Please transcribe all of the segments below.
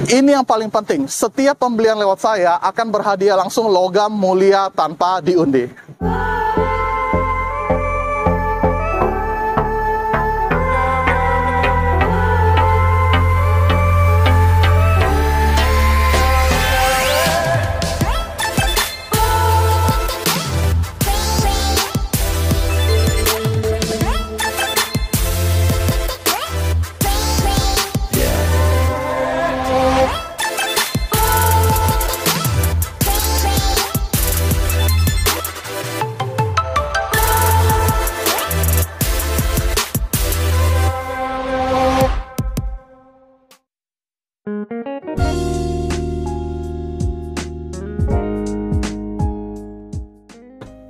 Ini yang paling penting, setiap pembelian lewat saya akan berhadiah langsung logam mulia tanpa diundi.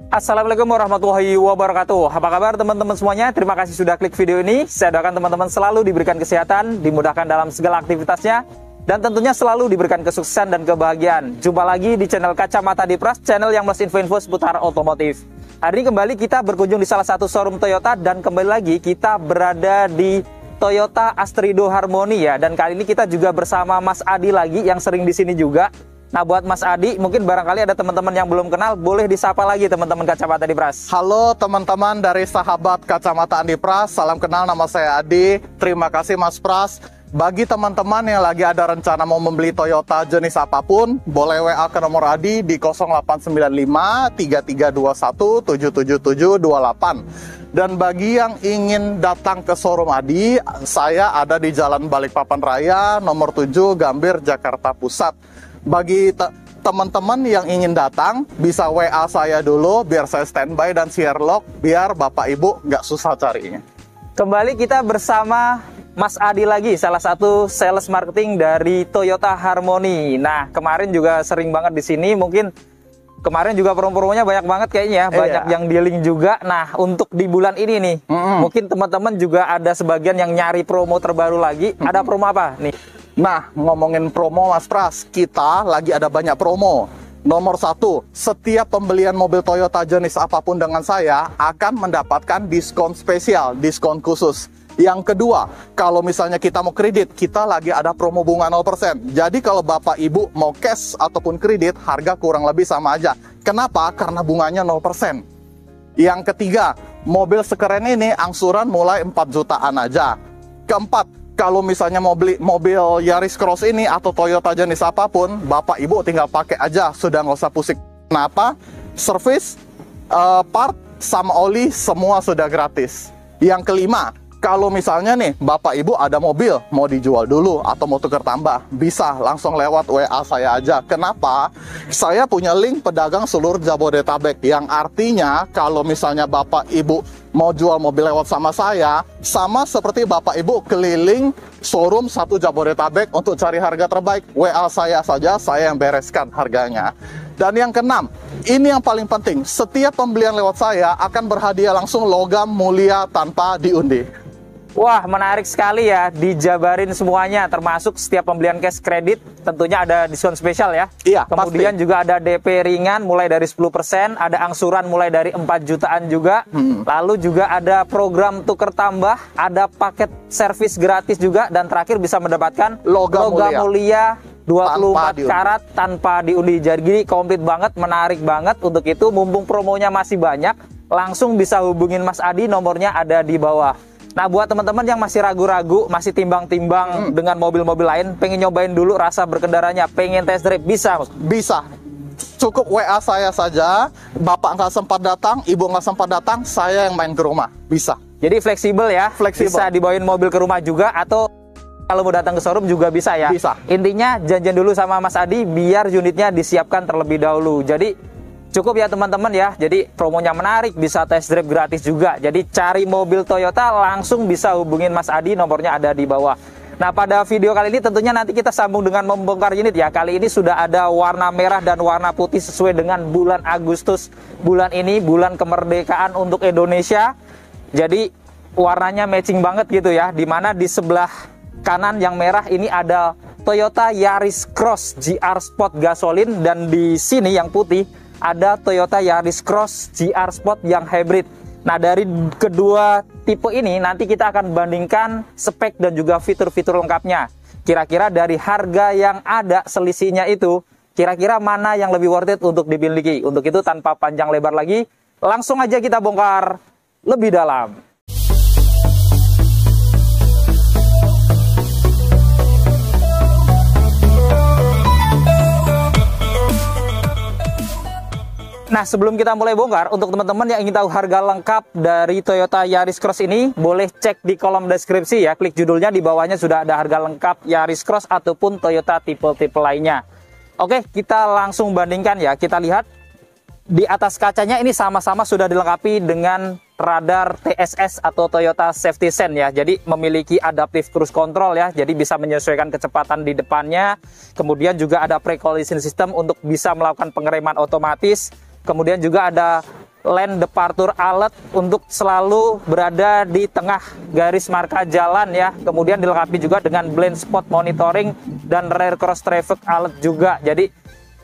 Assalamualaikum warahmatollahi wabarakatuh. Apa kabar teman-teman semuanya? Terima kasih sudah klik video ini. Saya doakan teman-teman selalu diberikan kesehatan, dimudahkan dalam segala aktivitasnya, dan tentunya selalu diberikan kesuksesan dan kebahagiaan. Jumpa lagi di channel Kacamata Dipras, channel yang mas info-info seputar otomotif. Hari ini kembali kita berkunjung di salah satu showroom Toyota, dan kembali lagi kita berada di Toyota Astrido Harmony ya. Dan kali ini kita juga bersama Mas Adi lagi yang sering di sini juga. Nah, buat Mas Adi, mungkin barangkali ada teman-teman yang belum kenal, boleh disapa lagi teman-teman Kacamata Dipras. Halo teman-teman dari sahabat Kacamata Dipras, salam kenal, nama saya Adi. Terima kasih Mas Pras. Bagi teman-teman yang lagi ada rencana mau membeli Toyota jenis apapun, boleh WA ke nomor Adi di 0895 3321 77728. Dan bagi yang ingin datang ke showroom Adi, saya ada di Jalan Balikpapan Raya, nomor 7, Gambir, Jakarta Pusat. Bagi teman-teman yang ingin datang, bisa WA saya dulu, biar saya standby dan share log, biar Bapak Ibu nggak susah carinya. Kembali kita bersama Mas Adi lagi, salah satu sales marketing dari Toyota Harmony. Nah, kemarin juga sering banget di sini, mungkin kemarin juga promo-promonya banyak banget kayaknya, banyak yang dealing juga. Nah, untuk di bulan ini nih, mungkin teman-teman juga ada sebagian yang nyari promo terbaru lagi. Ada promo apa nih? Nah, ngomongin promo Mas Pras, kita lagi ada banyak promo. Nomor 1, setiap pembelian mobil Toyota jenis apapun dengan saya akan mendapatkan diskon spesial, diskon khusus. Yang kedua, kalau misalnya kita mau kredit, kita lagi ada promo bunga 0%. Jadi kalau Bapak Ibu mau cash ataupun kredit, harga kurang lebih sama aja. Kenapa? Karena bunganya 0%. Yang ketiga, mobil sekeren ini angsuran mulai 4 jutaan aja. Keempat, kalau misalnya mau beli mobil Yaris Cross ini atau Toyota jenis apapun, Bapak Ibu tinggal pakai aja, sudah nggak usah pusing. Kenapa? Service, part, sama oli, semua sudah gratis. Yang kelima, kalau misalnya nih Bapak Ibu ada mobil mau dijual dulu atau mau tukar tambah, bisa langsung lewat WA saya aja. Kenapa? Saya punya link pedagang seluruh Jabodetabek, yang artinya kalau misalnya Bapak Ibu mau jual mobil lewat sama saya, sama seperti Bapak Ibu keliling showroom satu Jabodetabek untuk cari harga terbaik. WA saya saja, saya yang bereskan harganya. Dan yang keenam, ini yang paling penting, setiap pembelian lewat saya akan berhadiah langsung logam mulia tanpa diundi. Wah, menarik sekali ya, dijabarin semuanya, termasuk setiap pembelian cash kredit tentunya ada diskon spesial ya. Iya, kemudian pasti. juga ada DP ringan mulai dari 10%, ada angsuran mulai dari 4 jutaan juga. Lalu juga ada program tuker tambah, ada paket servis gratis juga, dan terakhir bisa mendapatkan logam mulia 24 karat tanpa diundi. Jadi komplit banget, menarik banget. Untuk itu, mumpung promonya masih banyak, langsung bisa hubungin Mas Adi, nomornya ada di bawah. Nah, buat teman-teman yang masih ragu-ragu, masih timbang-timbang dengan mobil-mobil lain, pengen nyobain dulu rasa berkendaranya, pengen test drive, bisa? Bisa. Cukup WA saya saja, Bapak nggak sempat datang, Ibu nggak sempat datang, saya yang main ke rumah. Bisa. Jadi fleksibel ya? Fleksibel. Bisa dibawain mobil ke rumah juga, atau kalau mau datang ke showroom juga bisa ya? Bisa. Intinya janjian dulu sama Mas Adi, biar unitnya disiapkan terlebih dahulu. Jadi cukup ya teman-teman ya, jadi promonya menarik, bisa test drive gratis juga. Jadi cari mobil Toyota langsung bisa hubungin Mas Adi, nomornya ada di bawah. Nah, pada video kali ini tentunya nanti kita sambung dengan membongkar unit ya. Kali ini sudah ada warna merah dan warna putih sesuai dengan bulan Agustus. Bulan ini bulan kemerdekaan untuk Indonesia. Jadi warnanya matching banget gitu ya. Dimana di sebelah kanan yang merah ini ada Toyota Yaris Cross GR Sport gasolin, dan di sini yang putih ada Toyota Yaris Cross GR Sport yang hybrid. Nah, dari kedua tipe ini nanti kita akan bandingkan spek dan juga fitur-fitur lengkapnya. kira-kira dari harga yang ada selisihnya itu, kira-kira mana yang lebih worth it untuk dimiliki. Untuk itu tanpa panjang lebar lagi, langsung aja kita bongkar lebih dalam. Nah, sebelum kita mulai bongkar, untuk teman-teman yang ingin tahu harga lengkap dari Toyota Yaris Cross ini, boleh cek di kolom deskripsi ya. Klik judulnya, di bawahnya sudah ada harga lengkap Yaris Cross ataupun Toyota tipe-tipe lainnya. Oke, kita langsung bandingkan ya. Kita lihat di atas kacanya ini sama-sama sudah dilengkapi dengan radar TSS atau Toyota Safety Sense ya. Jadi memiliki adaptive cruise control ya. Jadi bisa menyesuaikan kecepatan di depannya. Kemudian juga ada pre-collision system untuk bisa melakukan pengereman otomatis. Kemudian juga ada lane departure alert untuk selalu berada di tengah garis marka jalan ya. Kemudian dilengkapi juga dengan blind spot monitoring dan rear cross traffic alert juga. Jadi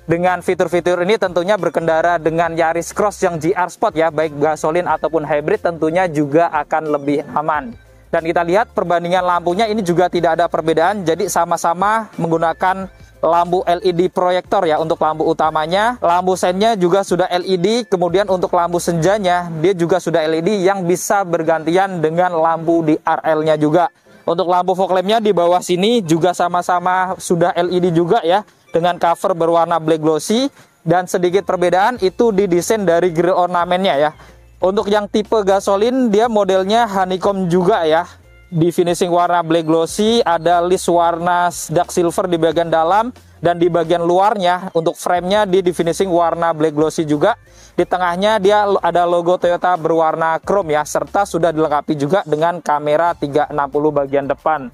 dengan fitur-fitur ini tentunya berkendara dengan Yaris Cross yang GR Sport ya, baik gasolin ataupun hybrid tentunya juga akan lebih aman. Dan kita lihat perbandingan lampunya ini juga tidak ada perbedaan. Jadi sama-sama menggunakan lampu LED proyektor ya untuk lampu utamanya. Lampu sennya juga sudah LED, kemudian untuk lampu senjanya dia juga sudah LED yang bisa bergantian dengan lampu di RL-nya juga. Untuk lampu fog lamp-nya di bawah sini juga sama-sama sudah LED juga ya, dengan cover berwarna black glossy, dan sedikit perbedaan itu di desain dari grill ornamennya ya. Untuk yang tipe gasolin dia modelnya honeycomb juga ya. Di finishing warna black glossy, ada list warna dark silver di bagian dalam, dan di bagian luarnya untuk frame-nya di finishing warna black glossy juga. Di tengahnya dia ada logo Toyota berwarna chrome ya, serta sudah dilengkapi juga dengan kamera 360 bagian depan.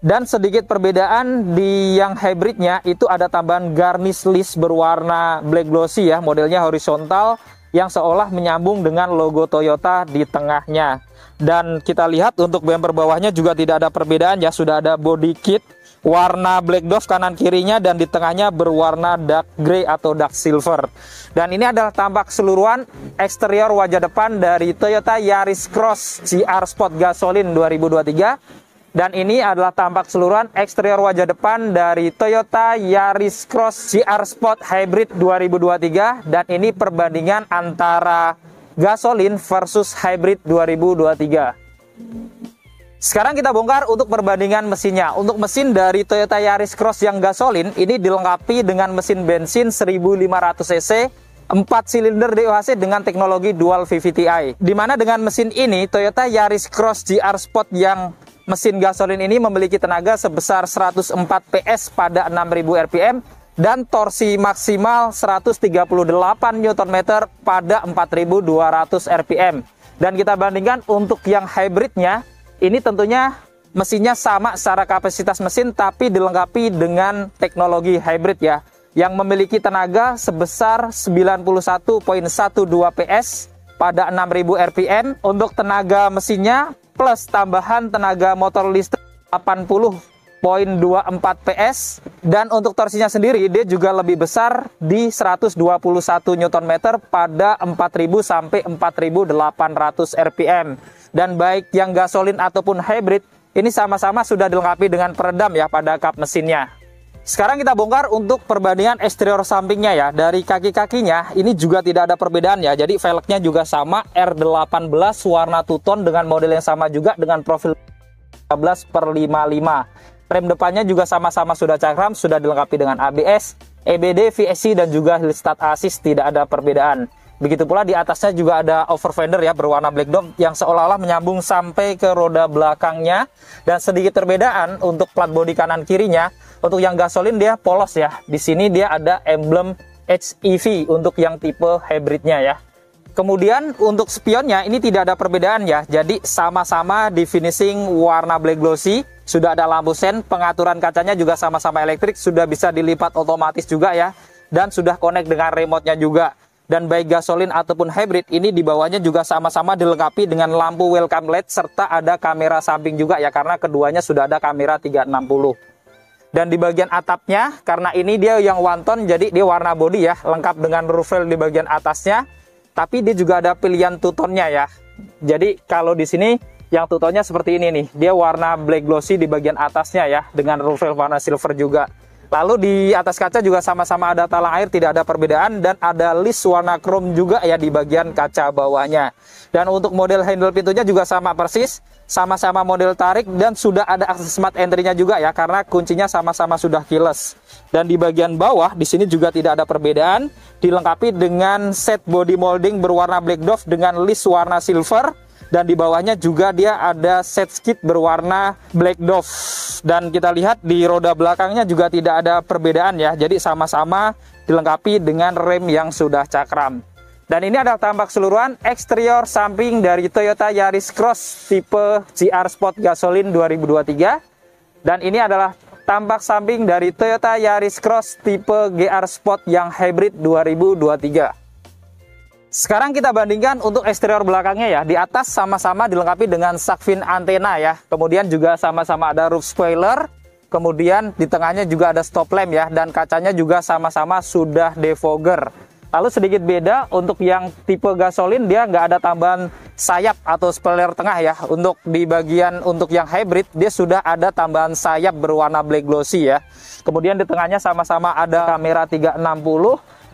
Dan sedikit perbedaan di yang hybridnya itu ada tambahan garnish list berwarna black glossy ya, modelnya horizontal yang seolah menyambung dengan logo Toyota di tengahnya. Dan kita lihat untuk bumper bawahnya juga tidak ada perbedaan ya, sudah ada body kit warna black dove kanan kirinya, dan di tengahnya berwarna dark grey atau dark silver. Dan ini adalah tampak keseluruhan eksterior wajah depan dari Toyota Yaris Cross GR Sport gasolin 2023. Dan ini adalah tampak keseluruhan eksterior wajah depan dari Toyota Yaris Cross GR Sport Hybrid 2023. Dan ini perbandingan antara gasolin versus hybrid 2023. Sekarang kita bongkar untuk perbandingan mesinnya. Untuk mesin dari Toyota Yaris Cross yang gasolin ini dilengkapi dengan mesin bensin 1500 cc 4 silinder DOHC dengan teknologi dual VVT-i. Dimana dengan mesin ini Toyota Yaris Cross GR Sport yang mesin gasolin ini memiliki tenaga sebesar 104 PS pada 6000 rpm dan torsi maksimal 138 Nm pada 4200 rpm. Dan kita bandingkan untuk yang hybridnya, ini tentunya mesinnya sama secara kapasitas mesin tapi dilengkapi dengan teknologi hybrid ya, yang memiliki tenaga sebesar 91,12 PS pada 6000 rpm untuk tenaga mesinnya, plus tambahan tenaga motor listrik 80,24 PS. Dan untuk torsinya sendiri dia juga lebih besar di 121 Nm pada 4000 sampai 4800 rpm. Dan baik yang gasolin ataupun hybrid ini sama-sama sudah dilengkapi dengan peredam ya pada kap mesinnya. Sekarang kita bongkar untuk perbandingan eksterior sampingnya ya. Dari kaki-kakinya ini juga tidak ada perbedaan ya. Jadi velgnya juga sama R18 warna two-tone dengan model yang sama juga dengan profil 15/55. Rem depannya juga sama-sama sudah cakram, sudah dilengkapi dengan ABS, EBD, VSC dan juga Hill Start Assist, tidak ada perbedaan. Begitu pula di atasnya juga ada over fender ya berwarna black dome yang seolah-olah menyambung sampai ke roda belakangnya. Dan sedikit perbedaan untuk plat bodi kanan kirinya. Untuk yang gasolin dia polos ya. Di sini dia ada emblem HEV untuk yang tipe hybridnya ya. Kemudian untuk spionnya ini tidak ada perbedaan ya. Jadi sama-sama di finishing warna black glossy. Sudah ada lampu sen, pengaturan kacanya juga sama-sama elektrik, sudah bisa dilipat otomatis juga ya. Dan sudah connect dengan remote-nya juga. Dan baik gasolin ataupun hybrid ini di bawahnya juga sama-sama dilengkapi dengan lampu welcome light serta ada kamera samping juga ya, karena keduanya sudah ada kamera 360. Dan di bagian atapnya, karena ini dia yang one tone, jadi dia warna body ya, lengkap dengan roof rail di bagian atasnya. Tapi dia juga ada pilihan two tone-nya ya. Jadi kalau di sini yang tutonya seperti ini nih. Dia warna black glossy di bagian atasnya ya, dengan roof rail warna silver juga. Lalu di atas kaca juga sama-sama ada talang air, tidak ada perbedaan, dan ada list warna chrome juga ya di bagian kaca bawahnya. Dan untuk model handle pintunya juga sama persis, sama-sama model tarik, dan sudah ada akses smart entry-nya juga ya, karena kuncinya sama-sama sudah keyless. Dan di bagian bawah di sini juga tidak ada perbedaan, dilengkapi dengan set body molding berwarna black dove dengan list warna silver. Dan di bawahnya juga dia ada set skid berwarna black dove. Dan kita lihat di roda belakangnya juga tidak ada perbedaan ya. Jadi sama-sama dilengkapi dengan rem yang sudah cakram. Dan ini adalah tampak keseluruhan eksterior samping dari Toyota Yaris Cross tipe GR Sport Gasoline 2023. Dan ini adalah tampak samping dari Toyota Yaris Cross tipe GR Sport yang hybrid 2023. Sekarang kita bandingkan untuk eksterior belakangnya ya. Di atas sama-sama dilengkapi dengan shark fin antena ya. Kemudian juga sama-sama ada roof spoiler. Kemudian di tengahnya juga ada stop lamp ya. Dan kacanya juga sama-sama sudah defogger. Lalu sedikit beda untuk yang tipe gasolin, dia nggak ada tambahan sayap atau spoiler tengah ya. Untuk di bagian untuk yang hybrid, dia sudah ada tambahan sayap berwarna black glossy ya. Kemudian di tengahnya sama-sama ada kamera 360.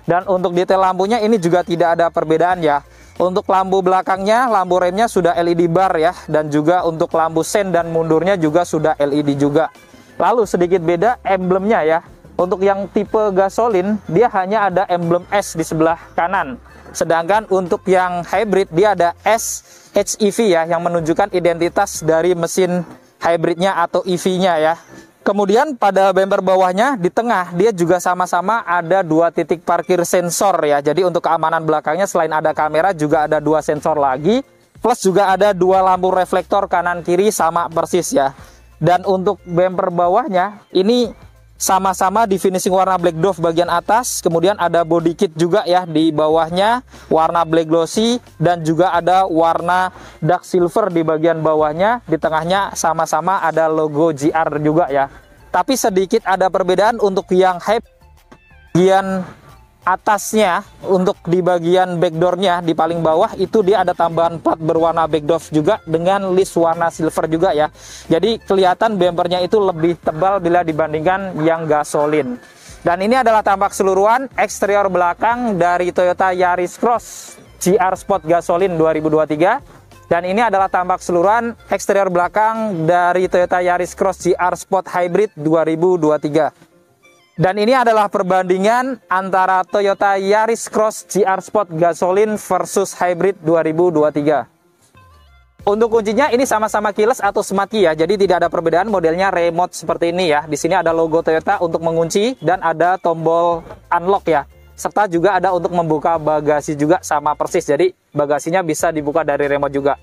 Dan untuk detail lampunya ini juga tidak ada perbedaan ya. Untuk lampu belakangnya, lampu remnya sudah LED bar ya. Dan juga untuk lampu sen dan mundurnya juga sudah LED juga. Lalu sedikit beda emblemnya ya. Untuk yang tipe gasolin, dia hanya ada emblem S di sebelah kanan. Sedangkan untuk yang hybrid, dia ada S HEV ya, yang menunjukkan identitas dari mesin hybridnya atau EV-nya ya. Kemudian pada bumper bawahnya di tengah dia juga sama-sama ada 2 titik parkir sensor ya. Jadi untuk keamanan belakangnya selain ada kamera juga ada 2 sensor lagi. Plus juga ada 2 lampu reflektor kanan kiri sama persis ya. Dan untuk bumper bawahnya ini sama-sama di finishing warna black dove bagian atas. Kemudian ada body kit juga ya di bawahnya warna black glossy. Dan juga ada warna dark silver di bagian bawahnya. Di tengahnya sama-sama ada logo GR juga ya. Tapi sedikit ada perbedaan untuk yang bagian atasnya. Untuk di bagian backdoornya di paling bawah itu dia ada tambahan plat berwarna black dove juga dengan list warna silver juga ya. Jadi kelihatan bumpernya itu lebih tebal bila dibandingkan yang gasolin. Dan ini adalah tampak keseluruhan eksterior belakang dari Toyota Yaris Cross GR Sport Gasoline 2023. Dan ini adalah tampak keseluruhan eksterior belakang dari Toyota Yaris Cross GR Sport Hybrid 2023. Dan ini adalah perbandingan antara Toyota Yaris Cross GR Sport Gasoline versus Hybrid 2023. Untuk kuncinya ini sama-sama keyless atau smart key ya. Jadi tidak ada perbedaan, modelnya remote seperti ini ya. Di sini ada logo Toyota untuk mengunci dan ada tombol unlock ya. Serta juga ada untuk membuka bagasi juga sama persis. Jadi bagasinya bisa dibuka dari remote juga.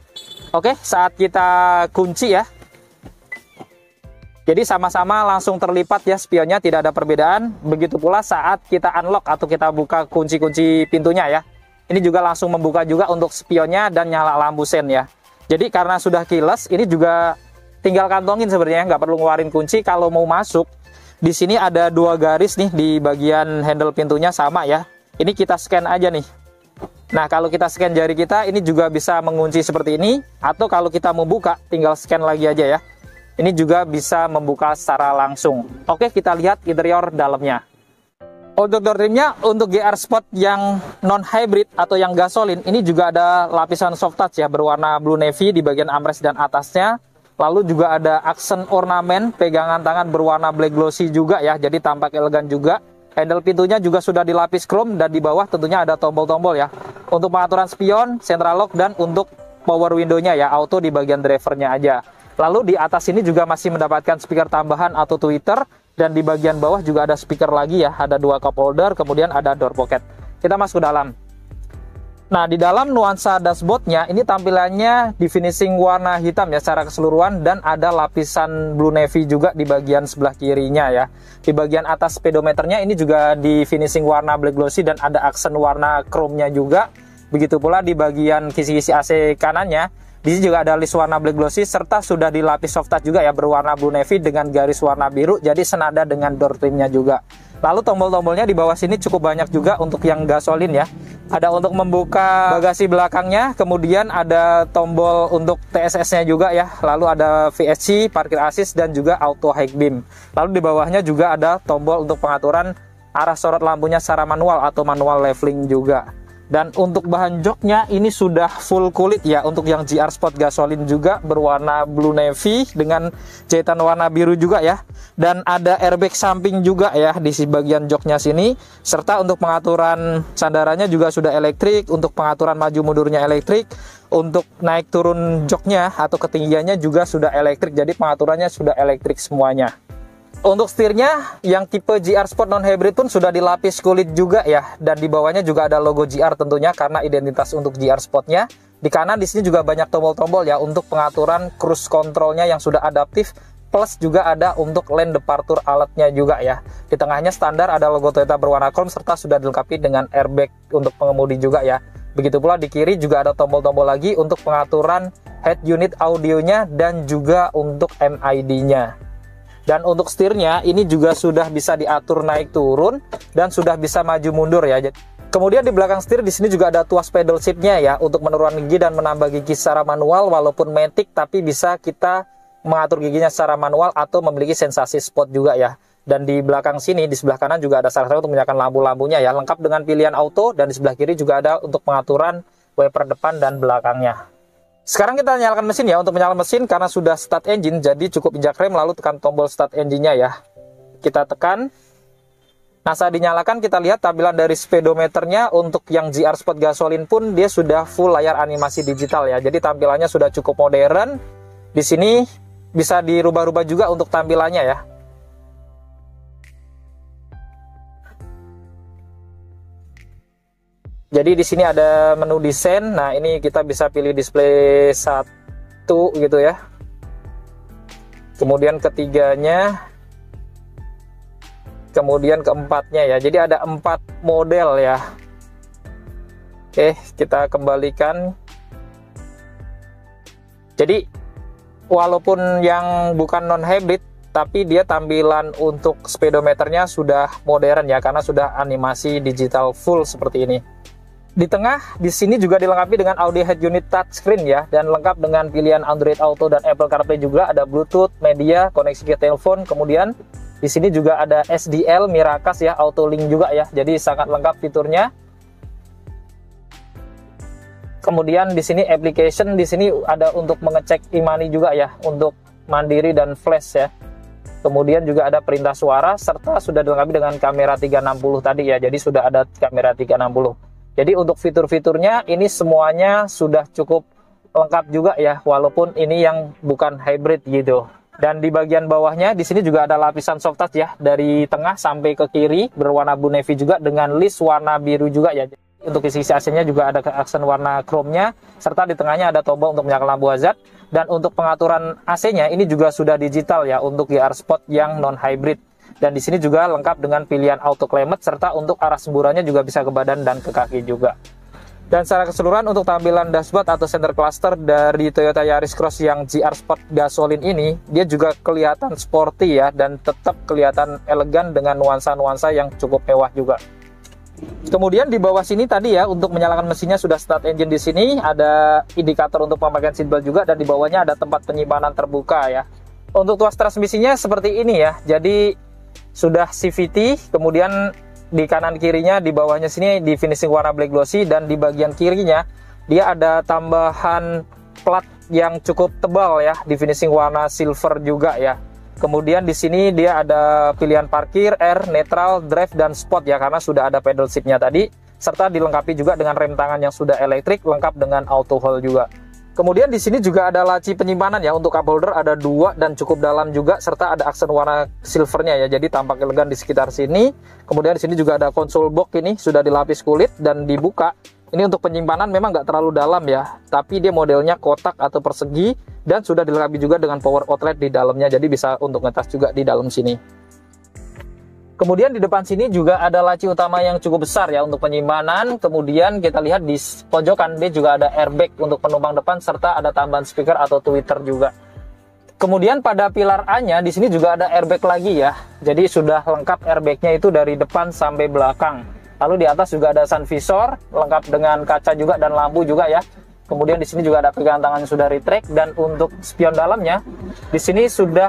Oke, saat kita kunci ya. Jadi sama-sama langsung terlipat ya spionnya, tidak ada perbedaan. Begitu pula saat kita unlock atau kita buka kunci-kunci pintunya ya. Ini juga langsung membuka juga untuk spionnya dan nyala lampu sen ya. Jadi karena sudah keyless, ini juga tinggal kantongin sebenarnya, nggak perlu ngeluarin kunci. Kalau mau masuk, di sini ada 2 garis nih di bagian handle pintunya sama ya. Ini kita scan aja nih. Nah kalau kita scan jari kita, ini juga bisa mengunci seperti ini. Atau kalau kita mau buka, tinggal scan lagi aja ya. Ini juga bisa membuka secara langsung. Oke, kita lihat interior dalamnya. Untuk door trimnya, untuk GR Sport yang non-hybrid atau yang gasolin, ini juga ada lapisan soft touch ya, berwarna blue navy di bagian armrest dan atasnya. Lalu juga ada aksen ornamen, pegangan tangan berwarna black glossy juga ya, jadi tampak elegan juga. Handle pintunya juga sudah dilapis chrome, dan di bawah tentunya ada tombol-tombol ya. Untuk pengaturan spion, central lock, dan untuk power window-nya ya, auto di bagian drivernya aja. Lalu di atas ini juga masih mendapatkan speaker tambahan atau tweeter, dan di bagian bawah juga ada speaker lagi ya, ada 2 cup holder, kemudian ada door pocket. Kita masuk ke dalam. Nah, di dalam nuansa dashboardnya ini tampilannya di finishing warna hitam ya secara keseluruhan, dan ada lapisan blue navy juga di bagian sebelah kirinya ya. Di bagian atas speedometernya ini juga di finishing warna black glossy dan ada aksen warna chrome-nya juga. Begitu pula di bagian kisi-kisi AC kanannya. Di sini juga ada list warna black glossy serta sudah dilapis soft touch juga ya, berwarna blue navy dengan garis warna biru, jadi senada dengan door trimnya juga. Lalu tombol-tombolnya di bawah sini cukup banyak juga untuk yang gasolin ya. Ada untuk membuka bagasi belakangnya, kemudian ada tombol untuk TSS-nya juga ya. Lalu ada VSC, parkir assist, dan juga auto high beam. Lalu di bawahnya juga ada tombol untuk pengaturan arah sorot lampunya secara manual atau manual leveling juga. Dan untuk bahan joknya ini sudah full kulit ya. Untuk yang GR Sport gasolin juga berwarna blue navy dengan jahitan warna biru juga ya. Dan ada airbag samping juga ya di bagian joknya sini. Serta untuk pengaturan sandarannya juga sudah elektrik. Untuk pengaturan maju mundurnya elektrik. Untuk naik turun joknya atau ketinggiannya juga sudah elektrik. Jadi pengaturannya sudah elektrik semuanya. Untuk setirnya yang tipe GR Sport non hybrid pun sudah dilapis kulit juga ya, dan di bawahnya juga ada logo GR tentunya karena identitas untuk GR Sportnya. Di kanan di sini juga banyak tombol-tombol ya untuk pengaturan cruise controlnya yang sudah adaptif, plus juga ada untuk lane departure alertnya juga ya. Di tengahnya standar ada logo Toyota berwarna chrome serta sudah dilengkapi dengan airbag untuk pengemudi juga ya. Begitu pula di kiri juga ada tombol-tombol lagi untuk pengaturan head unit audionya dan juga untuk MID-nya. Dan untuk setirnya ini juga sudah bisa diatur naik turun dan sudah bisa maju mundur ya. Kemudian di belakang setir di sini juga ada tuas pedal shiftnya ya untuk menurunkan gigi dan menambah gigi secara manual walaupun matic, tapi bisa kita mengatur giginya secara manual atau memiliki sensasi spot juga ya. Dan di belakang sini di sebelah kanan juga ada salah satu untuk menyalakan lampu-lampunya ya, lengkap dengan pilihan auto, dan di sebelah kiri juga ada untuk pengaturan wiper depan dan belakangnya. Sekarang kita nyalakan mesin ya. Untuk menyalakan mesin karena sudah start engine, jadi cukup injak rem lalu tekan tombol start engine-nya ya. Kita tekan. Nah, saat dinyalakan kita lihat tampilan dari speedometernya. Untuk yang GR Sport gasolin pun dia sudah full layar animasi digital ya. Jadi tampilannya sudah cukup modern. Di sini bisa dirubah-rubah juga untuk tampilannya ya. Jadi di sini ada menu desain. Nah, ini kita bisa pilih display 1 gitu ya. Kemudian ketiganya, kemudian keempatnya ya. Jadi ada 4 model ya. Oke, kita kembalikan. Jadi walaupun yang bukan non hybrid, tapi dia tampilan untuk speedometernya sudah modern ya, karena sudah animasi digital full seperti ini. Di tengah, di sini juga dilengkapi dengan audio head unit touchscreen ya, dan lengkap dengan pilihan Android Auto dan Apple CarPlay juga, ada Bluetooth, media, koneksi ke telepon, kemudian di sini juga ada SDL, Miracast ya, Auto Link juga ya, jadi sangat lengkap fiturnya. Kemudian di sini application, di sini ada untuk mengecek e-money juga ya, untuk mandiri dan flash ya. Kemudian juga ada perintah suara, serta sudah dilengkapi dengan kamera 360 tadi ya, jadi sudah ada kamera 360. Jadi untuk fitur-fiturnya ini semuanya sudah cukup lengkap juga ya, walaupun ini yang bukan hybrid gitu. Dan di bagian bawahnya di sini juga ada lapisan soft touch ya, dari tengah sampai ke kiri berwarna blue navy juga dengan list warna biru juga ya. Untuk isi AC-nya juga ada aksen warna chrome-nya, serta di tengahnya ada tombol untuk menyalakan lampu hazard. Dan untuk pengaturan AC-nya ini juga sudah digital ya untuk GR Sport yang non hybrid. Dan di sini juga lengkap dengan pilihan auto climate, serta untuk arah semburannya juga bisa ke badan dan ke kaki juga. Dan secara keseluruhan untuk tampilan dashboard atau center cluster dari Toyota Yaris Cross yang GR Sport gasolin ini, dia juga kelihatan sporty ya, dan tetap kelihatan elegan dengan nuansa-nuansa yang cukup mewah juga. Kemudian di bawah sini tadi ya, untuk menyalakan mesinnya sudah start engine. Di sini ada indikator untuk pemakaian seatbelt juga, dan di bawahnya ada tempat penyimpanan terbuka ya. Untuk tuas transmisinya seperti ini ya, jadi sudah CVT, kemudian di kanan kirinya di bawahnya sini di finishing warna black glossy, dan di bagian kirinya dia ada tambahan plat yang cukup tebal ya, di finishing warna silver juga ya. Kemudian di sini dia ada pilihan parkir, air, neutral, drive, dan sport ya, karena sudah ada pedal shiftnya tadi, serta dilengkapi juga dengan rem tangan yang sudah elektrik, lengkap dengan auto hold juga. Kemudian di sini juga ada laci penyimpanan ya, untuk cup holder ada 2 dan cukup dalam juga, serta ada aksen warna silvernya ya, jadi tampak elegan di sekitar sini. Kemudian di sini juga ada console box, ini sudah dilapis kulit dan dibuka. Ini untuk penyimpanan memang nggak terlalu dalam ya, tapi dia modelnya kotak atau persegi, dan sudah dilengkapi juga dengan power outlet di dalamnya, jadi bisa untuk ngecas juga di dalam sini. Kemudian di depan sini juga ada laci utama yang cukup besar ya untuk penyimpanan. Kemudian kita lihat di pojokan dia juga ada airbag untuk penumpang depan, serta ada tambahan speaker atau tweeter juga. Kemudian pada pilar A-nya di sini juga ada airbag lagi ya. Jadi sudah lengkap airbagnya itu dari depan sampai belakang. Lalu di atas juga ada sun visor, lengkap dengan kaca juga dan lampu juga ya. Kemudian di sini juga ada pegangan tangan yang sudah retract, dan untuk spion dalamnya di sini sudah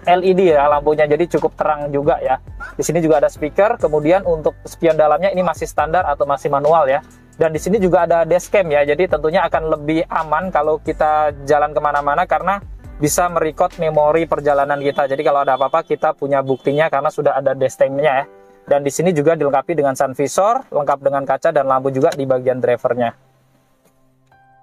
LED ya lampunya, jadi cukup terang juga ya. Di sini juga ada speaker. Kemudian untuk spion dalamnya ini masih standar atau masih manual ya. Dan di sini juga ada dashcam ya, jadi tentunya akan lebih aman kalau kita jalan kemana-mana karena bisa merecord memori perjalanan kita. Jadi kalau ada apa-apa kita punya buktinya karena sudah ada dashcam-nya ya. Dan di sini juga dilengkapi dengan sun visor, lengkap dengan kaca dan lampu juga di bagian drivernya.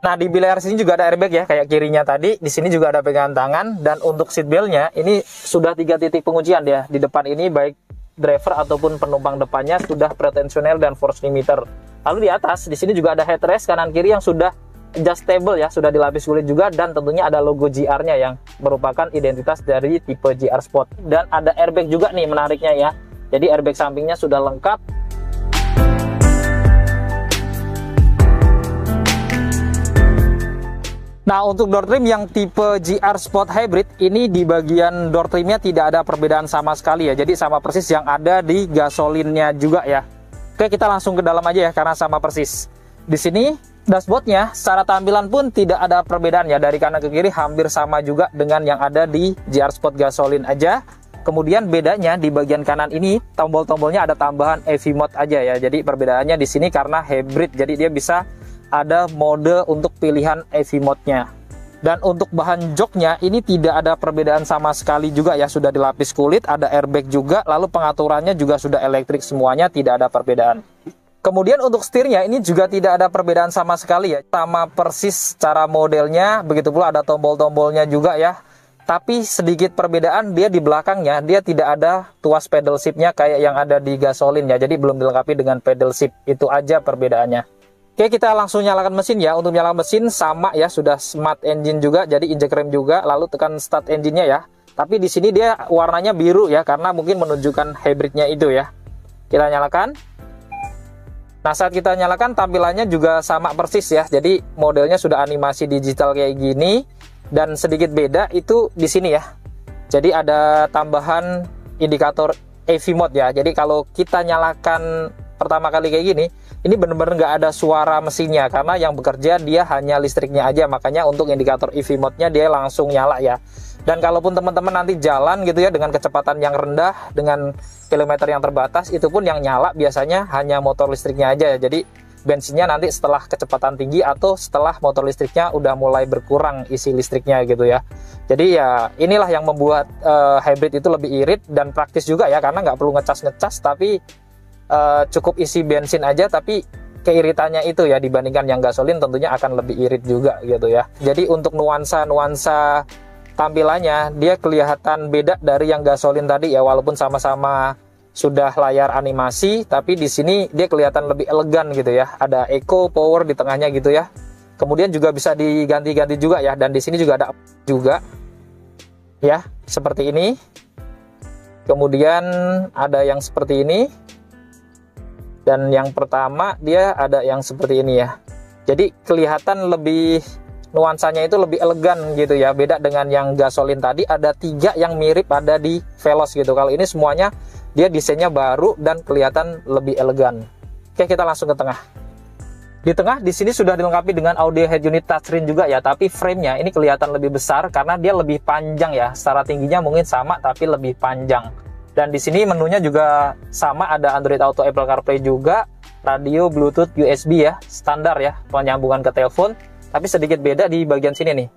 Nah, di layar sini juga ada airbag ya, kayak kirinya tadi. Di sini juga ada pegangan tangan, dan untuk seat belt-nya ini sudah 3 titik penguncian ya. Di depan ini baik driver ataupun penumpang depannya sudah pretensional dan force limiter. Lalu di atas di sini juga ada headrest kanan kiri yang sudah adjustable ya, sudah dilapis kulit juga, dan tentunya ada logo GR-nya yang merupakan identitas dari tipe GR Sport. Dan ada airbag juga nih menariknya ya. Jadi airbag sampingnya sudah lengkap. Nah, untuk door trim yang tipe GR Sport Hybrid ini di bagian door trimnya tidak ada perbedaan sama sekali ya. Jadi sama persis yang ada di gasolinnya juga ya. Oke, kita langsung ke dalam aja ya karena sama persis. Di sini dashboardnya secara tampilan pun tidak ada perbedaan ya, dari kanan ke kiri hampir sama juga dengan yang ada di GR Sport gasolin aja. Kemudian bedanya di bagian kanan ini tombol-tombolnya ada tambahan EV mode aja ya. Jadi perbedaannya di sini karena hybrid, jadi dia bisa ada mode untuk pilihan EV mode-nya. Dan untuk bahan joknya ini tidak ada perbedaan sama sekali juga ya, sudah dilapis kulit, ada airbag juga, lalu pengaturannya juga sudah elektrik semuanya, tidak ada perbedaan. Kemudian untuk setirnya ini juga tidak ada perbedaan sama sekali ya, sama persis cara modelnya, begitu pula ada tombol-tombolnya juga ya. Tapi sedikit perbedaan dia di belakangnya, dia tidak ada tuas pedal shift-nya kayak yang ada di gasolin ya, jadi belum dilengkapi dengan pedal shift, itu aja perbedaannya. Oke, kita langsung nyalakan mesin ya. Untuk nyalakan mesin sama ya, sudah smart engine juga, jadi injek rem juga, lalu tekan start engine-nya ya. Tapi di sini dia warnanya biru ya, karena mungkin menunjukkan hybridnya itu ya. Kita nyalakan. Nah, saat kita nyalakan tampilannya juga sama persis ya. Jadi modelnya sudah animasi digital kayak gini, dan sedikit beda itu di sini ya. Jadi ada tambahan indikator EV mode ya. Jadi kalau kita nyalakan pertama kali kayak gini, ini benar-benar nggak ada suara mesinnya karena yang bekerja dia hanya listriknya aja. Makanya untuk indikator EV mode-nya dia langsung nyala ya. Dan kalaupun teman-teman nanti jalan gitu ya dengan kecepatan yang rendah, dengan kilometer yang terbatas, itu pun yang nyala biasanya hanya motor listriknya aja ya. Jadi bensinnya nanti setelah kecepatan tinggi atau setelah motor listriknya udah mulai berkurang isi listriknya gitu ya. Jadi ya inilah yang membuat hybrid itu lebih irit dan praktis juga ya, karena nggak perlu ngecas-ngecas, tapi cukup isi bensin aja, tapi keiritannya itu ya dibandingkan yang gasolin tentunya akan lebih irit juga gitu ya. Jadi untuk nuansa-nuansa tampilannya dia kelihatan beda dari yang gasolin tadi ya, walaupun sama-sama sudah layar animasi, tapi di sini dia kelihatan lebih elegan gitu ya. Ada eco power di tengahnya gitu ya. Kemudian juga bisa diganti-ganti juga ya, dan di sini juga ada juga ya, seperti ini. Kemudian ada yang seperti ini. Dan yang pertama dia ada yang seperti ini ya. Jadi kelihatan lebih, nuansanya itu lebih elegan gitu ya. Beda dengan yang gasolin tadi, ada 3 yang mirip ada di Veloz gitu. Kalau ini semuanya dia desainnya baru dan kelihatan lebih elegan. Oke, kita langsung ke tengah. Di tengah di sini sudah dilengkapi dengan audio head unit touchscreen juga ya, tapi frame-nya ini kelihatan lebih besar karena dia lebih panjang ya. Secara tingginya mungkin sama tapi lebih panjang. Dan di sini menunya juga sama, ada Android Auto, Apple CarPlay juga, radio, Bluetooth, USB ya, standar ya, penyambungan ke telepon. Tapi sedikit beda di bagian sini nih.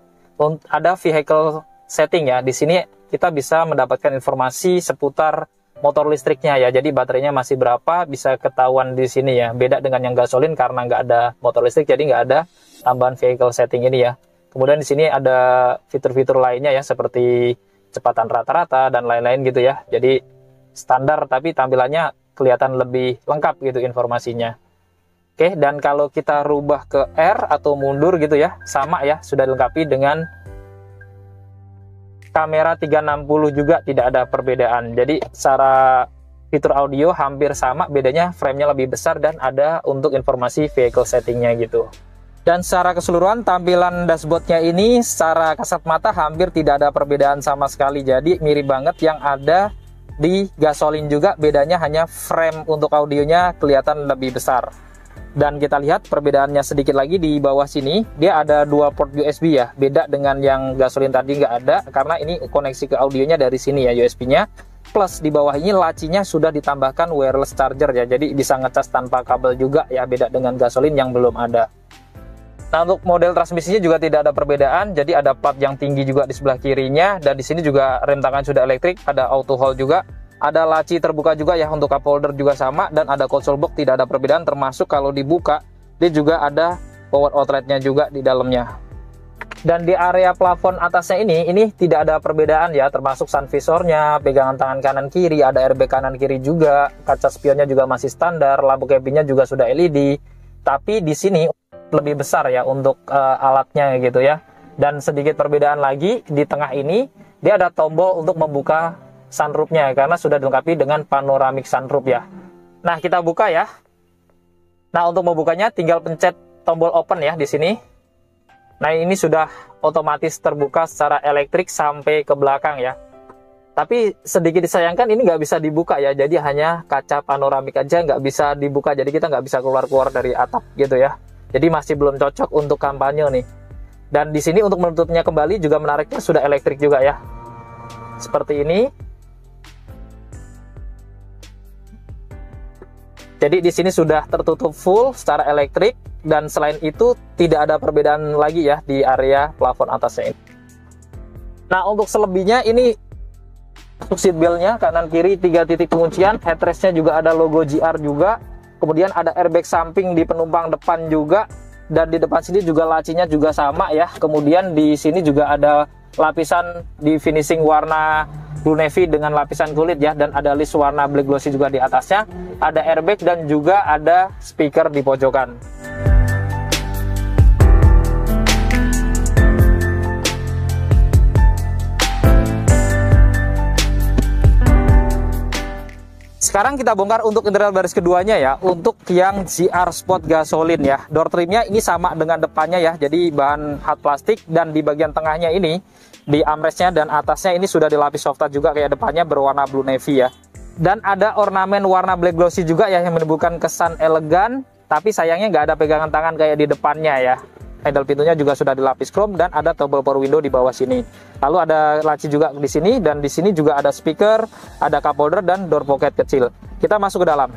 Ada vehicle setting ya. Di sini kita bisa mendapatkan informasi seputar motor listriknya ya. Jadi baterainya masih berapa bisa ketahuan di sini ya. Beda dengan yang gasolin karena nggak ada motor listrik, jadi nggak ada tambahan vehicle setting ini ya. Kemudian di sini ada fitur-fitur lainnya ya, seperti kecepatan rata-rata dan lain-lain gitu ya. Jadi standar tapi tampilannya kelihatan lebih lengkap gitu informasinya. Oke, dan kalau kita rubah ke R atau mundur gitu ya, sama ya, sudah dilengkapi dengan kamera 360 juga, tidak ada perbedaan. Jadi secara fitur audio hampir sama, bedanya frame-nya lebih besar dan ada untuk informasi vehicle settingnya gitu. Dan secara keseluruhan tampilan dashboardnya ini secara kasat mata hampir tidak ada perbedaan sama sekali. Jadi mirip banget yang ada di gasolin juga, bedanya hanya frame untuk audionya kelihatan lebih besar. Dan kita lihat perbedaannya sedikit lagi di bawah sini, dia ada 2 port USB ya, beda dengan yang gasolin tadi nggak ada, karena ini koneksi ke audionya dari sini ya USB-nya. Plus di bawah ini lacinya sudah ditambahkan wireless charger ya, jadi bisa ngecas tanpa kabel juga ya, beda dengan gasolin yang belum ada. Nah, untuk model transmisinya juga tidak ada perbedaan, jadi ada plat yang tinggi juga di sebelah kirinya, dan di sini juga rem tangan sudah elektrik, ada auto hold juga, ada laci terbuka juga ya, untuk cup holder juga sama, dan ada console box tidak ada perbedaan, termasuk kalau dibuka dia juga ada power outlet-nya juga di dalamnya. Dan di area plafon atasnya ini tidak ada perbedaan ya, termasuk sun visornya, pegangan tangan kanan kiri, ada airbag kanan kiri juga, kaca spionnya juga masih standar, lampu cabinnya juga sudah LED. Tapi di sini lebih besar ya untuk alatnya gitu ya. Dan sedikit perbedaan lagi di tengah ini, dia ada tombol untuk membuka sunroofnya karena sudah dilengkapi dengan panoramic sunroof ya. Nah, kita buka ya. Nah, untuk membukanya tinggal pencet tombol open ya di sini. Nah, ini sudah otomatis terbuka secara elektrik sampai ke belakang ya. Tapi sedikit disayangkan ini nggak bisa dibuka ya, jadi hanya kaca panoramik aja nggak bisa dibuka, jadi kita nggak bisa keluar-keluar dari atap gitu ya. Jadi masih belum cocok untuk kampanye nih. Dan di sini untuk menutupnya kembali juga menariknya sudah elektrik juga ya. Seperti ini. Jadi di sini sudah tertutup full secara elektrik, dan selain itu tidak ada perbedaan lagi ya di area plafon atasnya ini. Nah, untuk selebihnya ini untuk seat belt-nya kanan kiri 3 titik penguncian, headrest-nya juga ada logo GR juga, kemudian ada airbag samping di penumpang depan juga, dan di depan sini juga lacinya juga sama ya. Kemudian di sini juga ada lapisan di finishing warna blue navy dengan lapisan kulit ya, dan ada list warna black glossy juga di atasnya, ada airbag dan juga ada speaker di pojokan. Sekarang kita bongkar untuk interior baris keduanya ya, untuk yang GR Sport gasolin ya. Door trimnya ini sama dengan depannya ya, jadi bahan hard plastik, dan di bagian tengahnya ini di armrestnya dan atasnya ini sudah dilapis soft touch juga kayak depannya berwarna blue navy ya. Dan ada ornamen warna black glossy juga ya, yang menimbulkan kesan elegan, tapi sayangnya nggak ada pegangan tangan kayak di depannya ya. Handle pintunya juga sudah dilapis chrome, dan ada toggle power window di bawah sini. Lalu ada laci juga di sini, dan di sini juga ada speaker, ada cup holder dan door pocket kecil. Kita masuk ke dalam.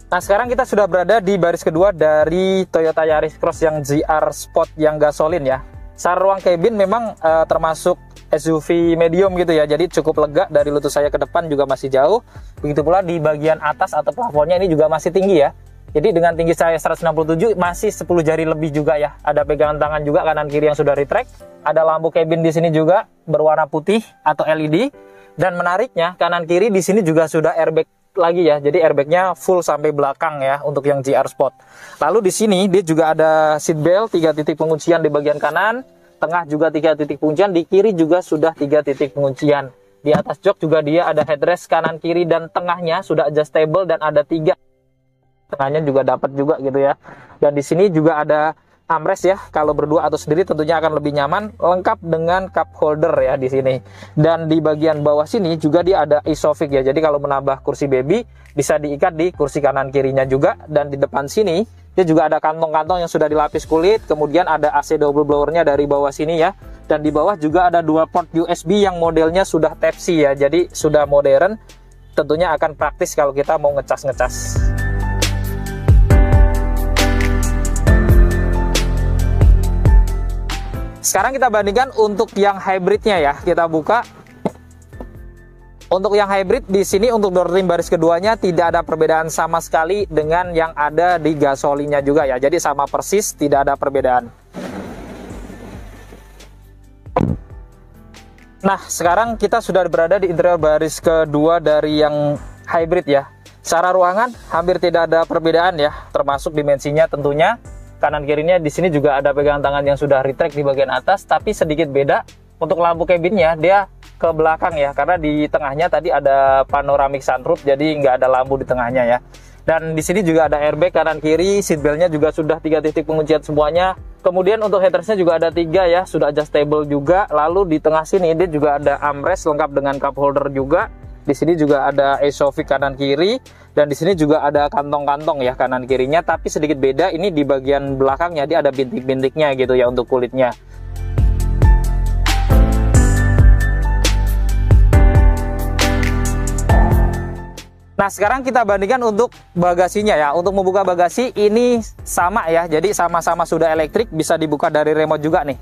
Nah, sekarang kita sudah berada di baris kedua dari Toyota Yaris Cross yang GR Sport yang gasolin ya. Secara ruang cabin memang termasuk SUV medium gitu ya, jadi cukup lega, dari lutut saya ke depan juga masih jauh. Begitu pula di bagian atas atau plafonnya ini juga masih tinggi ya. Jadi dengan tinggi saya 167 masih 10 jari lebih juga ya. Ada pegangan tangan juga kanan kiri yang sudah retract. Ada lampu cabin di sini juga berwarna putih atau LED. Dan menariknya kanan kiri di sini juga sudah airbag lagi ya. Jadi airbagnya full sampai belakang ya untuk yang GR Sport. Lalu di sini dia juga ada seat belt 3 titik penguncian di bagian kanan, tengah juga 3 titik penguncian, di kiri juga sudah 3 titik penguncian. Di atas jok juga dia ada headrest kanan kiri dan tengahnya sudah adjustable, dan ada 3 tengahnya juga dapat juga gitu ya. Dan di sini juga ada armrest ya, kalau berdua atau sendiri tentunya akan lebih nyaman, lengkap dengan cup holder ya di sini. Dan di bagian bawah sini juga dia ada isofix ya, jadi kalau menambah kursi baby bisa diikat di kursi kanan kirinya juga. Dan di depan sini dia juga ada kantong-kantong yang sudah dilapis kulit, kemudian ada AC double blowernya dari bawah sini ya. Dan di bawah juga ada 2 port USB yang modelnya sudah Type-C ya, jadi sudah modern, tentunya akan praktis kalau kita mau ngecas-ngecas. Sekarang kita bandingkan untuk yang hybridnya ya, kita buka. Untuk yang hybrid di sini untuk door trim baris keduanya tidak ada perbedaan sama sekali dengan yang ada di gasolinnya juga ya. Jadi sama persis, tidak ada perbedaan. Nah, sekarang kita sudah berada di interior baris kedua dari yang hybrid ya. Secara ruangan hampir tidak ada perbedaan ya, termasuk dimensinya tentunya. Kanan kirinya di sini juga ada pegangan tangan yang sudah retract di bagian atas, tapi sedikit beda untuk lampu cabinnya dia ke belakang ya, karena di tengahnya tadi ada panoramic sunroof, jadi nggak ada lampu di tengahnya ya. Dan di sini juga ada airbag kanan kiri, seatbeltnya juga sudah 3 titik penguncian semuanya. Kemudian untuk headrestnya juga ada 3 ya, sudah adjustable juga. Lalu di tengah sini dia juga ada armrest lengkap dengan cup holder juga. Di sini juga ada Isofix kanan kiri, dan di sini juga ada kantong-kantong ya kanan kirinya, tapi sedikit beda, ini di bagian belakangnya dia ada bintik-bintiknya gitu ya untuk kulitnya. Nah, sekarang kita bandingkan untuk bagasinya ya. Untuk membuka bagasi ini sama ya, jadi sama-sama sudah elektrik, bisa dibuka dari remote juga nih.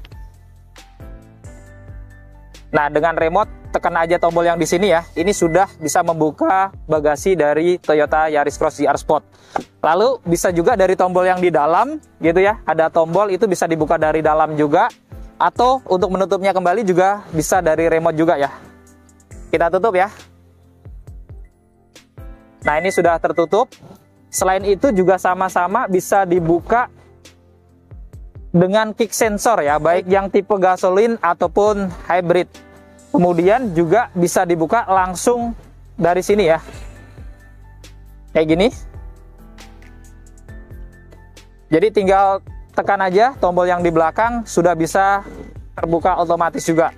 Nah, dengan remote tekan aja tombol yang di sini ya. Ini sudah bisa membuka bagasi dari Toyota Yaris Cross GR Sport. Lalu bisa juga dari tombol yang di dalam gitu ya. Ada tombol itu bisa dibuka dari dalam juga, atau untuk menutupnya kembali juga bisa dari remote juga ya. Kita tutup ya. Nah, ini sudah tertutup. Selain itu juga sama-sama bisa dibuka dengan kick sensor ya, baik yang tipe gasolin ataupun hybrid. Kemudian juga bisa dibuka langsung dari sini ya, kayak gini. Jadi tinggal tekan aja tombol yang di belakang, sudah bisa terbuka otomatis juga.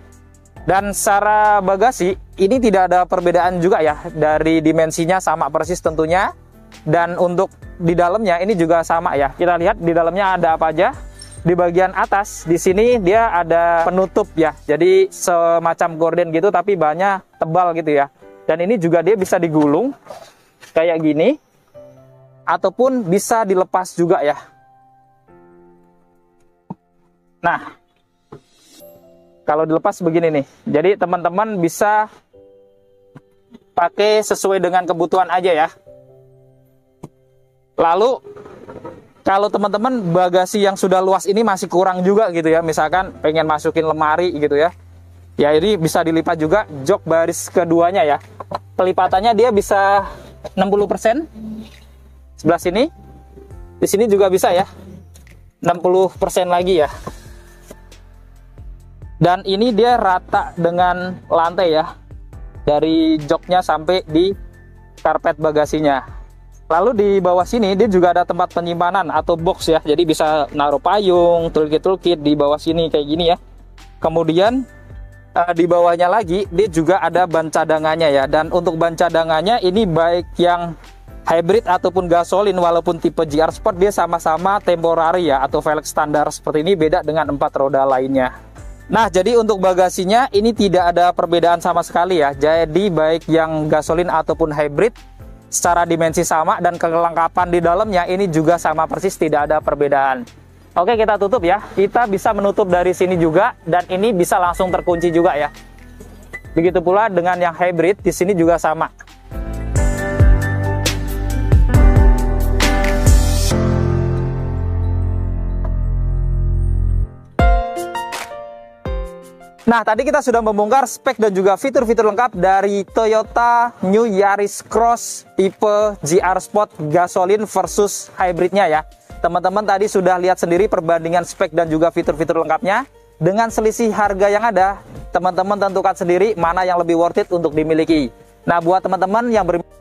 Dan secara bagasi ini tidak ada perbedaan juga ya, dari dimensinya sama persis tentunya. Dan untuk di dalamnya ini juga sama ya. Kita lihat di dalamnya ada apa aja. Di bagian atas di sini dia ada penutup ya, jadi semacam gorden gitu tapi bahannya tebal gitu ya. Dan ini juga dia bisa digulung kayak gini, ataupun bisa dilepas juga ya. Nah, kalau dilepas begini nih, jadi teman-teman bisa pakai sesuai dengan kebutuhan aja ya. Lalu kalau teman-teman bagasi yang sudah luas ini masih kurang juga gitu ya, misalkan pengen masukin lemari gitu ya, ya ini bisa dilipat juga jok baris keduanya ya. Pelipatannya dia bisa 60%. Sebelah sini, di sini juga bisa ya, 60% lagi ya. Dan ini dia rata dengan lantai ya, dari joknya sampai di karpet bagasinya. Lalu di bawah sini dia juga ada tempat penyimpanan atau box ya, jadi bisa naruh payung, toolkit di bawah sini kayak gini ya. Kemudian di bawahnya lagi dia juga ada ban cadangannya ya. Dan untuk ban cadangannya ini baik yang hybrid ataupun gasolin, walaupun tipe GR Sport dia sama-sama temporary ya, atau velg standar seperti ini, beda dengan 4 roda lainnya. Nah, jadi untuk bagasinya ini tidak ada perbedaan sama sekali ya. Jadi baik yang gasolin ataupun hybrid secara dimensi sama, dan kelengkapan di dalamnya ini juga sama persis, tidak ada perbedaan. Oke, kita tutup ya. Kita bisa menutup dari sini juga, dan ini bisa langsung terkunci juga ya. Begitu pula dengan yang hybrid, di sini juga sama. Nah, tadi kita sudah membongkar spek dan juga fitur-fitur lengkap dari Toyota New Yaris Cross tipe GR Sport gasolin versus hybridnya ya. Teman-teman tadi sudah lihat sendiri perbandingan spek dan juga fitur-fitur lengkapnya. Dengan selisih harga yang ada, teman-teman tentukan sendiri mana yang lebih worth it untuk dimiliki. Nah, buat teman-teman yang berminat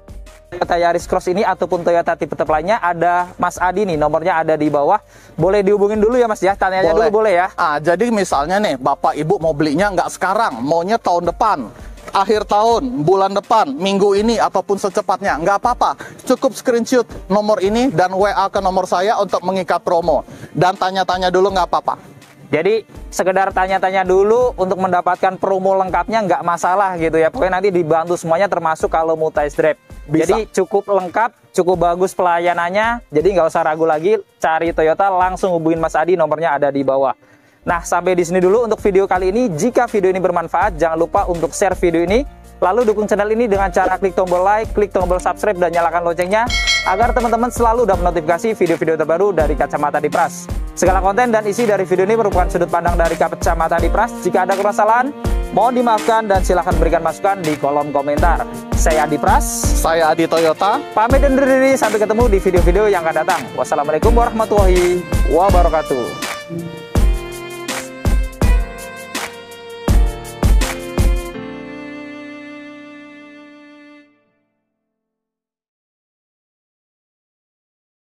Toyota Yaris Cross ini ataupun Toyota tipe-tipe lainnya, ada Mas Adi nih, nomornya ada di bawah. Boleh dihubungin dulu ya Mas ya, tanya aja dulu boleh ya. Jadi misalnya nih, Bapak Ibu mau belinya nggak sekarang, maunya tahun depan, akhir tahun, bulan depan, minggu ini, ataupun secepatnya, nggak apa-apa. Cukup screenshot nomor ini dan WA ke nomor saya untuk mengikat promo. Dan tanya-tanya dulu nggak apa-apa. Jadi sekedar tanya-tanya dulu untuk mendapatkan promo lengkapnya nggak masalah gitu ya. Pokoknya nanti dibantu semuanya, termasuk kalau mau test drive. Bisa. Jadi cukup lengkap, cukup bagus pelayanannya. Jadi nggak usah ragu lagi, cari Toyota langsung hubungin Mas Adi, nomornya ada di bawah. Nah, sampai di sini dulu untuk video kali ini. Jika video ini bermanfaat, jangan lupa untuk share video ini. Lalu dukung channel ini dengan cara klik tombol like, klik tombol subscribe, dan nyalakan loncengnya agar teman-teman selalu dapat notifikasi video-video terbaru dari Kacamata Dipras. Segala konten dan isi dari video ini merupakan sudut pandang dari Kacamata Dipras. Jika ada kesalahan, mohon dimaafkan dan silahkan berikan masukan di kolom komentar. Saya Adi Pras, Saya Adi Toyota. pamit undur diri, sampai ketemu di video-video yang akan datang. Wassalamualaikum warahmatullahi wabarakatuh.